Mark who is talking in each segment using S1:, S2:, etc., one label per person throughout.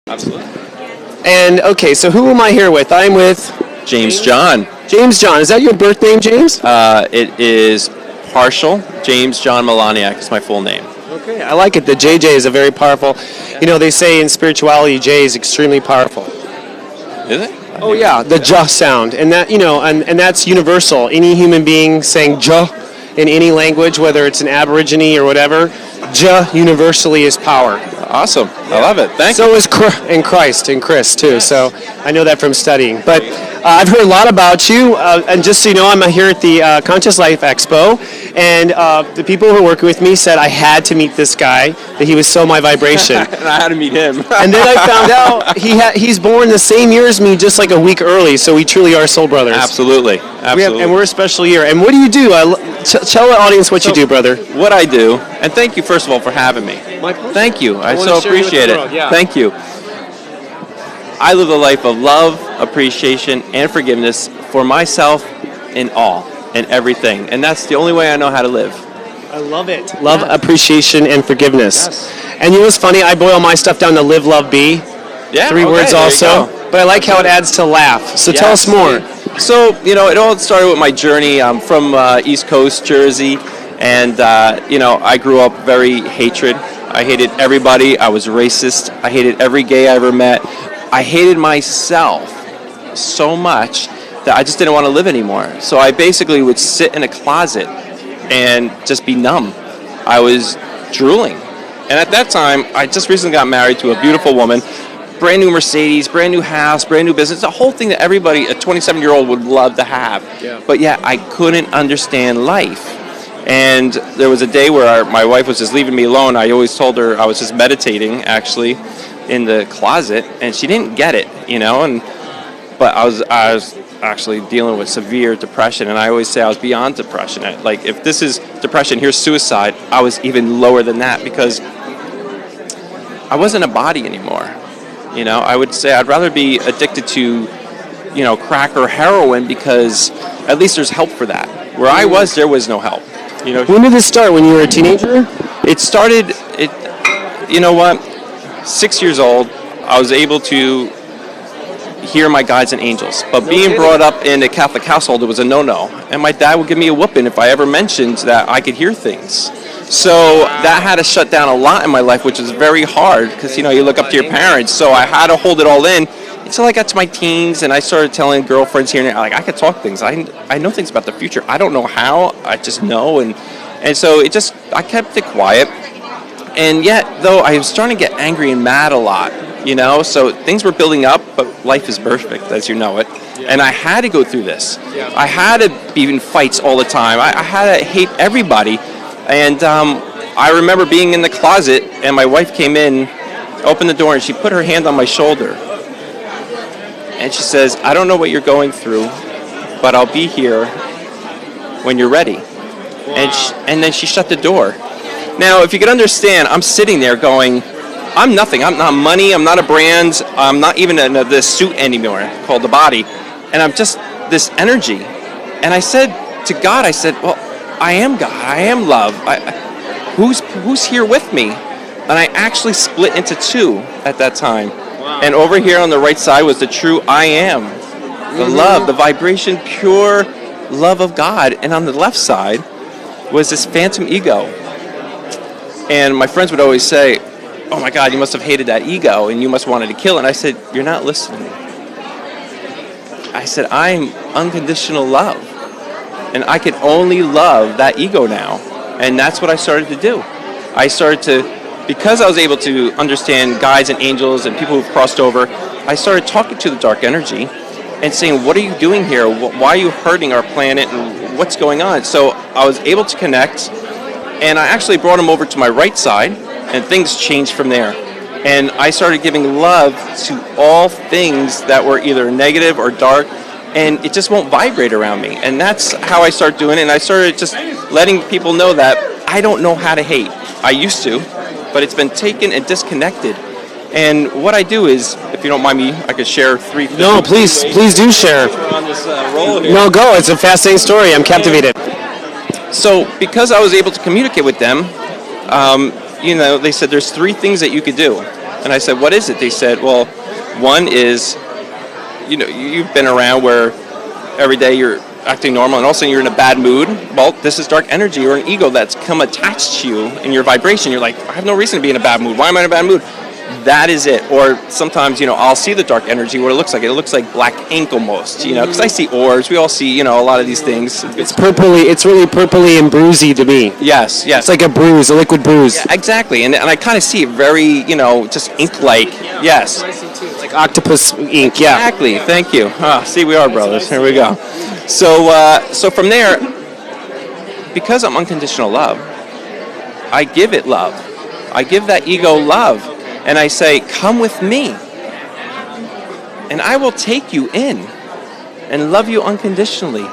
S1: Absolutely.
S2: And okay, so who am I here with? I'm with
S1: James John.
S2: James John. Is that your birth name, James?
S1: It is partial. James John Malaniak is my full name.
S2: Okay, I like it. The JJ is a very powerful. You know, they say in spirituality, J is extremely powerful.
S1: Is it?
S2: Oh yeah, the J sound, and that and that's universal. Any human being saying J in any language, whether it's an Aborigine or whatever, J universally is power.
S1: Awesome. I love it. Thank you.
S2: So is Christ and Chris too. Yes. So I know that from studying. But I've heard a lot about you, and just so you know, I'm here at the Conscious Life Expo, and the people who are working with me said I had to meet this guy, that he was so my vibration.
S1: And I had to meet him.
S2: And then I found out he's born the same year as me, just like a week early. So we truly are soul brothers.
S1: Absolutely. Absolutely.
S2: And we're a special year. And what do you do? Tell the audience what you do, brother.
S1: What I do, and thank you first of all for having me.
S2: My pleasure.
S1: Thank you. I so
S2: share you with
S1: appreciate
S2: the
S1: it.
S2: world, yeah.
S1: Thank you. I live a life of love, appreciation, and forgiveness for myself in all and everything. And that's the only way I know how to live.
S2: I love it. Love, appreciation, and forgiveness. Yes. And you know what's funny? I boil my stuff down to live, love, be.
S1: Yeah.
S2: 3 words also. But I like how it adds to laugh. So tell us more.
S1: So, it all started with my journey. I'm from East Coast, Jersey. And, I grew up very hatred. I hated everybody. I was racist. I hated every gay I ever met. I hated myself so much that I just didn't want to live anymore. So I basically would sit in a closet and just be numb. I was drooling. And at that time, I just recently got married to a beautiful woman, brand new Mercedes, brand new house, brand new business, the whole thing that everybody, a 27-year-old would love to have. Yeah. But yeah, I couldn't understand life. And there was a day where my wife was just leaving me alone. I always told her I was just meditating, actually, in the closet, and she didn't get it, but I was actually dealing with severe depression, and I always say I was beyond depression. Like, if this is depression, here's suicide. I was even lower than that because I wasn't a body anymore. I would say I'd rather be addicted to, crack or heroin because at least there's help for that. Where I was, there was no help.
S2: When did this start? When you were a teenager?
S1: It started, 6 years old, I was able to hear my guides and angels. But being brought up in a Catholic household, it was a no-no. And my dad would give me a whooping if I ever mentioned that I could hear things. So that had to shut down a lot in my life, which was very hard because, you look up to your parents. So I had to hold it all in until I got to my teens and I started telling girlfriends here and there, like, I could talk things. I know things about the future. I don't know how. I just know. And so I kept it quiet. And yet, though, I was starting to get angry and mad a lot, so things were building up, but life is perfect, as you know it. Yeah. And I had to go through this. Yeah. I had to be in fights all the time. I had to hate everybody. And I remember being in the closet, and my wife came in, opened the door, and she put her hand on my shoulder. And she says, I don't know what you're going through, but I'll be here when you're ready. Wow. And then she shut the door. Now, if you could understand, I'm sitting there going, I'm nothing. I'm not money. I'm not a brand. I'm not even in this suit anymore called the body. And I'm just this energy. And I said to God, well, I am God. I am love. Who's here with me? And I actually split into 2 at that time. Wow. And over here on the right side was the true I am. The love, the vibration, pure love of God. And on the left side was this phantom ego. And my friends would always say, oh my God, you must have hated that ego and you must have wanted to kill it. And I said, you're not listening. I said, I'm unconditional love. And I can only love that ego now. And that's what I started to do. I started to, because I was able to understand guides and angels and people who've crossed over, I started talking to the dark energy and saying, what are you doing here? Why are you hurting our planet? And what's going on? So I was able to connect. And I actually brought him over to my right side, and things changed from there. And I started giving love to all things that were either negative or dark, and it just won't vibrate around me. And that's how I started doing it, and I started just letting people know that I don't know how to hate. I used to, but it's been taken and disconnected. And what I do is, if you don't mind me, I could share 3.
S2: No, please do share.
S1: We're on this roll here.
S2: No, go. It's a fascinating story. I'm captivated.
S1: So because I was able to communicate with them, they said there's 3 things that you could do. And I said, what is it? They said, well, one is, you've been around where every day you're acting normal and all of a sudden you're in a bad mood. Well, this is dark energy or an ego that's come attached to you in your vibration. You're like, I have no reason to be in a bad mood. Why am I in a bad mood? That is it. Or sometimes, I'll see the dark energy, what it looks like. It looks like black ink almost, because I see orbs. We all see, a lot of these things.
S2: It's really purpley and bruisey to me.
S1: Yes.
S2: It's like a bruise, a liquid bruise.
S1: Yeah, exactly. And I kind of see it very, just ink-like. Yes.
S2: It's like octopus ink, yeah.
S1: Exactly. Thank you. See, we are brothers. Here we go. So from there, because I'm unconditional love, I give it love. I give that ego love. And I say, come with me. And I will take you in and love you unconditionally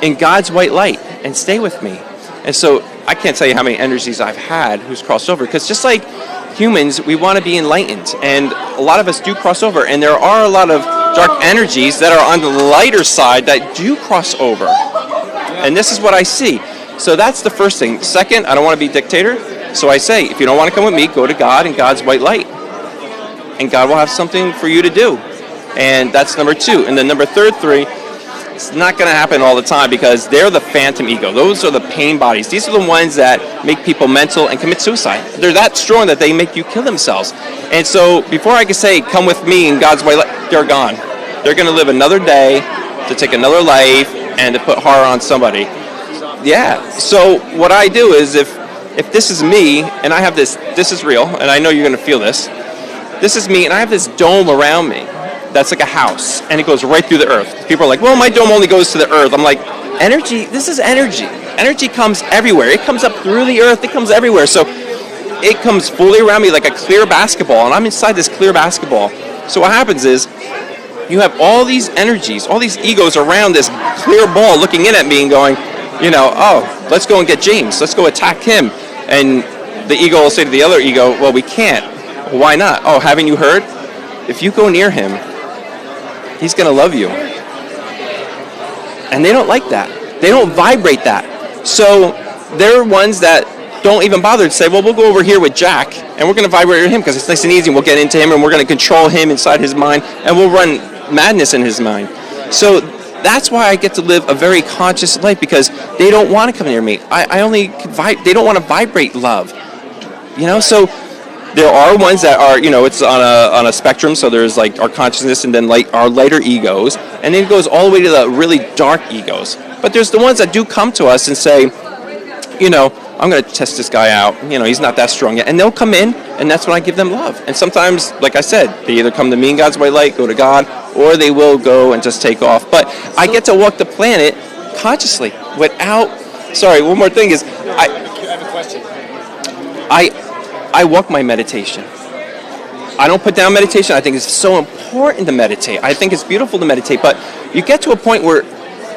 S1: in God's white light and stay with me. And so I can't tell you how many energies I've had who's crossed over. Because just like humans, we want to be enlightened. And a lot of us do cross over. And there are a lot of dark energies that are on the lighter side that do cross over. And this is what I see. So that's the first thing. Second, I don't want to be a dictator. So I say, if you don't want to come with me, go to God and God's white light. And God will have something for you to do. And that's number two. And then number three, it's not going to happen all the time because they're the phantom ego. Those are the pain bodies. These are the ones that make people mental and commit suicide. They're that strong that they make you kill themselves. And so before I can say, come with me in God's white light, they're gone. They're going to live another day to take another life and to put horror on somebody. Yeah. So what I do is if this is me, and I have this is real, and I know you're going to feel this. This is me, and I have this dome around me that's like a house, and it goes right through the earth. People are like, well, my dome only goes to the earth. I'm like, energy, this is energy. Energy comes everywhere. It comes up through the earth. It comes everywhere. So it comes fully around me like a clear basketball, and I'm inside this clear basketball. So what happens is you have all these energies, all these egos around this clear ball looking in at me and going, oh, let's go and get James. Let's go attack him. And the ego will say to the other ego, well, we can't. Why not? Oh, haven't you heard? If you go near him, he's going to love you. And they don't like that. They don't vibrate that. So they're ones that don't even bother to say, well, we'll go over here with Jack, and we're going to vibrate with him because it's nice and easy, and we'll get into him, and we're going to control him inside his mind, and we'll run madness in his mind. So that's why I get to live a very conscious life, because they don't want to come near me. They don't want to vibrate love. So there are ones that are, it's on a spectrum. So there's like our consciousness and then like our lighter egos. And then it goes all the way to the really dark egos. But there's the ones that do come to us and say, I'm going to test this guy out. He's not that strong yet. And they'll come in, and that's when I give them love. And sometimes, like I said, they either come to me in God's white light, go to God, or they will go and just take off. But I get to walk the planet consciously without... Sorry, one more thing is... I have a question. I walk my meditation. I don't put down meditation. I think it's so important to meditate. I think it's beautiful to meditate. But you get to a point where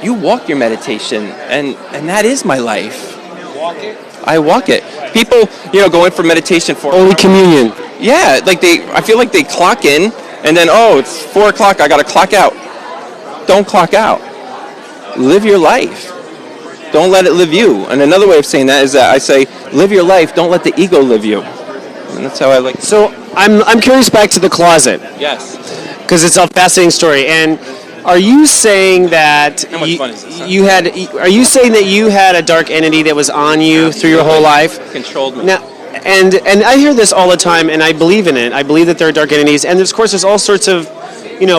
S1: you walk your meditation, and that is my life. Walk it? I walk it. People, go in for meditation for
S2: Holy Communion.
S1: Yeah, I feel like they clock in, and then, it's 4 o'clock, I got to clock out. Don't clock out. Live your life. Don't let it live you. And another way of saying that is that I say, live your life, don't let the ego live you. And that's how I like.
S2: So I'm curious back to the closet.
S1: Yes.
S2: Because it's a fascinating story. And are you saying that
S1: How much fun is this, huh?
S2: Are you saying that you had a dark entity that was on you through your whole life?
S1: Controlled me.
S2: Now, and I hear this all the time, and I believe in it. I believe that there are dark entities, and of course, there's all sorts of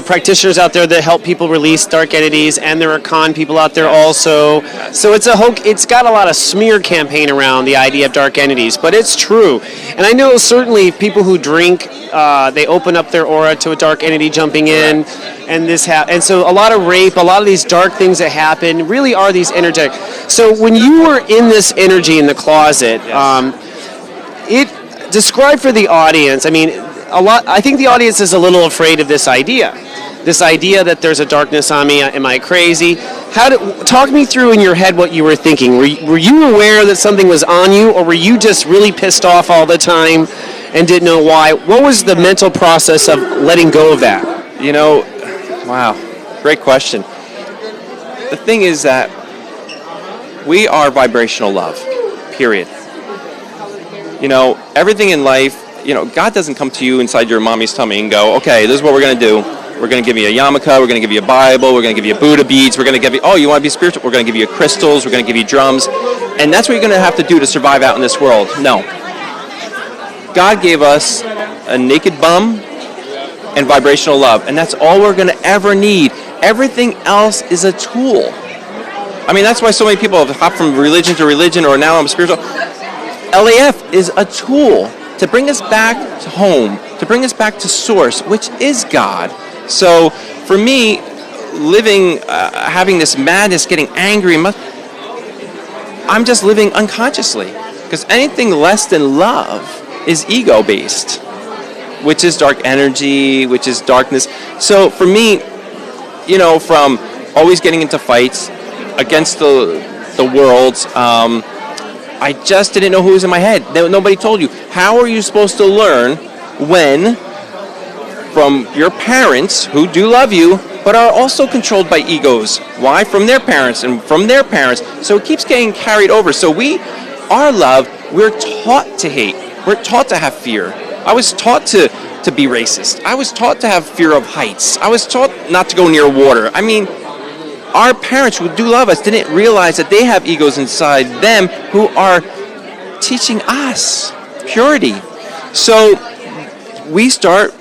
S2: practitioners out there that help people release dark entities, and there are con people out there also. So it's got a lot of smear campaign around the idea of dark entities, but it's true. And I know certainly people who drink, they open up their aura to a dark entity jumping in, and and so a lot of rape, a lot of these dark things that happen really are these energetic. So when you were in this energy in the closet, describe for the audience. I mean, I think the audience is a little afraid of this idea that there's a darkness on me. Am I crazy? Talk me through in your head what you were thinking. Were you aware that something was on you, or were you just really pissed off all the time and didn't know why? What was the mental process of letting go of that?
S1: Wow, great question. The thing is that we are vibrational love, period. Everything in life, God doesn't come to you inside your mommy's tummy and go, okay, this is what we're going to do. We're going to give you a yarmulke, we're going to give you a Bible, we're going to give you Buddha beads, we're going to give you, oh, you want to be spiritual? We're going to give you crystals, we're going to give you drums. And that's what you're going to have to do to survive out in this world. No. God gave us a naked bum and vibrational love. And that's all we're going to ever need. Everything else is a tool. I mean, that's why so many people have hopped from religion to religion, or now I'm spiritual. LAF is a tool to bring us back to home, to bring us back to source, which is God. So for me, living, having this madness, getting angry, I'm just living unconsciously. Because anything less than love is ego-based, which is dark energy, which is darkness. So for me, from always getting into fights against the world, I just didn't know who was in my head. Nobody told you. How are you supposed to learn when from your parents who do love you, but are also controlled by egos? Why? From their parents and from their parents. So it keeps getting carried over. So our love, we're taught to hate. We're taught to have fear. I was taught to be racist. I was taught to have fear of heights. I was taught not to go near water. I mean, our parents who do love us didn't realize that they have egos inside them who are teaching us purity. So we start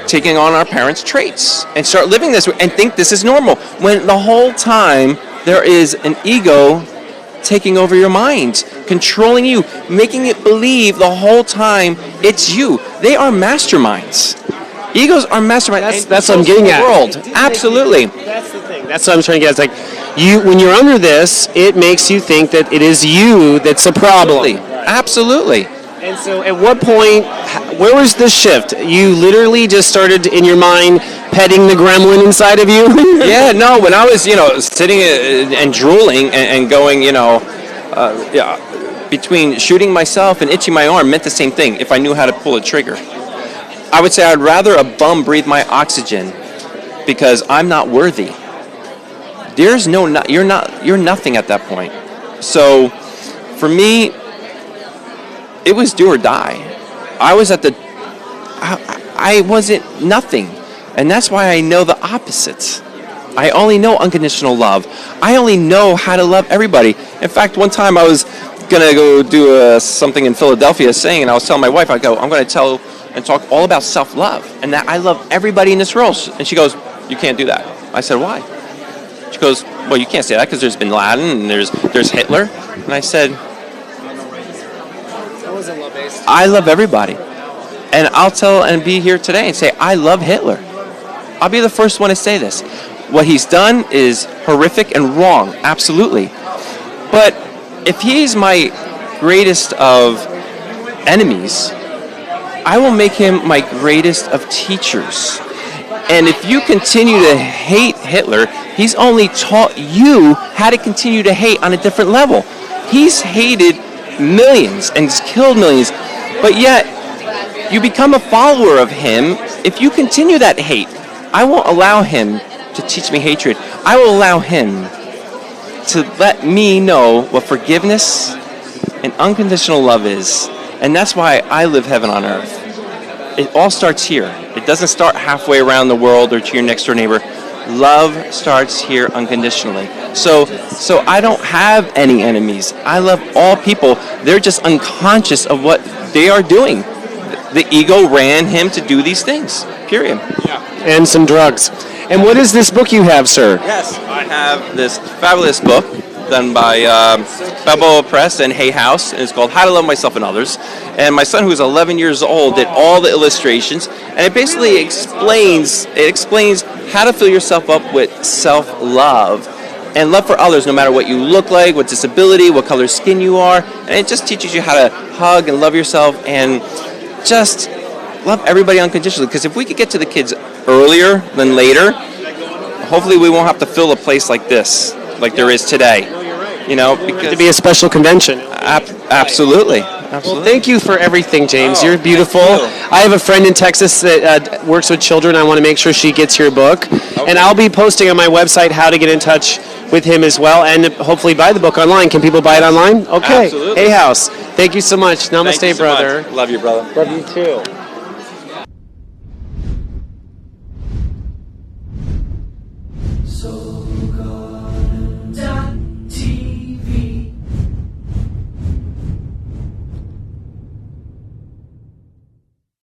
S1: taking on our parents' traits and start living this way and think this is normal, when the whole time there is an ego taking over your mind, controlling you, making it believe the whole time it's you. They are masterminds. Egos are masterminds.
S2: That's what I'm getting at.
S1: World. Absolutely.
S2: That's the thing. That's what I'm trying to get. It's like when you're under this, it makes you think that it is you that's a problem.
S1: Absolutely.
S2: And so at what point, where was the shift? You literally just started in your mind petting the gremlin inside of you?
S1: Yeah, no, when I was, sitting and drooling and going, between shooting myself and itching my arm meant the same thing if I knew how to pull a trigger. I would say I'd rather a bum breathe my oxygen because I'm not worthy. You're nothing at that point. So for me, it was do or die. I wasn't nothing. And that's why I know the opposite. I only know unconditional love. I only know how to love everybody. In fact, one time I was going to go do something in Philadelphia saying, and I was telling my wife, I'm going to tell and talk all about self-love and that I love everybody in this world. And she goes, you can't do that. I said, why? She goes, well, you can't say that because there's Bin Laden and there's Hitler. And I said, I love everybody. And I'll tell and be here today and say, I love Hitler. I'll be the first one to say this. What he's done is horrific and wrong, absolutely. But if he's my greatest of enemies, I will make him my greatest of teachers. And if you continue to hate Hitler, he's only taught you how to continue to hate on a different level. He's hated millions and he's killed millions, but yet you become a follower of him if you continue that hate. I won't allow him to teach me hatred. I will allow him to let me know what forgiveness and unconditional love is. And that's why I live heaven on earth. It all starts here. It doesn't start halfway around the world or to your next door neighbor. Love starts here unconditionally. So I don't have any enemies. I love all people. They're just unconscious of what they are doing. The ego ran him to do these things, period.
S2: Yeah. And some drugs. And what is this book you have, sir?
S1: Yes, I have this fabulous book done by Bebo Press and Hay House, and it's called How to Love Myself and Others. And my son, who's 11 years old, did all the illustrations, and it basically explains how to fill yourself up with self-love and love for others, no matter what you look like, what disability, what color skin you are, and it just teaches you how to hug and love yourself and just love everybody unconditionally. Because if we could get to the kids earlier than later, hopefully we won't have to fill a place like this, like there is today. Because
S2: to be a special convention.
S1: Absolutely.
S2: Well, thank you for everything, James. You're beautiful. I have a friend in Texas that works with children. I want to make sure she gets your book. Okay. And I'll be posting on my website how to get in touch with him as well, and hopefully buy the book online. Can people buy it online? Okay.
S1: Absolutely.
S2: Hay House. Thank you so much. Namaste,
S1: Thank you so
S2: brother.
S1: much. Love you, brother.
S2: Love you too.